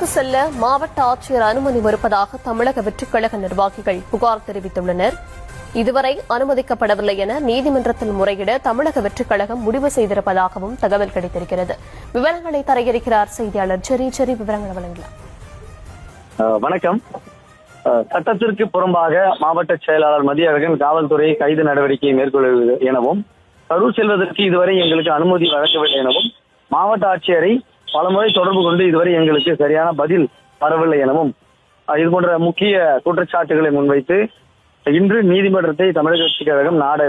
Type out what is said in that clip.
ஊருக்கு செல்ல மாவட்ட ஆட்சியர் அனுமதி மறுப்பதாக தமிழக வெற்றிக் கழக நிர்வாகிகள் புகார் தெரிவித்துள்ளனர். இதுவரை அனுமதிக்கப்படவில்லை என நீதிமன்றத்தில் முறையிட தமிழக வெற்றிக் கழகம் முடிவு செய்திருப்பதாகவும் தகவல் கிடைத்திருக்கிறது. விவரங்களை தர இருக்கிறார் செய்தியாளர் ஜெரி. விவரங்களை வழங்கலாம். வணக்கம். சட்டத்திற்கு புறம்பாக மாவட்ட செயலாளர் மதியழகன் காவல்துறை கைது நடவடிக்கையை மேற்கொள்வது எனவும், கரூர் செல்வதற்கு இதுவரை எங்களுக்கு அனுமதி வழங்கவில்லை எனவும், மாவட்ட ஆட்சியரை பலமுறை தொடர்பு கொண்டு இதுவரை எங்களுக்கு சரியான பதில் வரவில்லை எனவும் இதுபோன்ற முக்கிய குற்றச்சாட்டுகளை முன்வைத்து இன்று நீதிமன்றத்தை தமிழக வெற்றிக் கழகம் நாட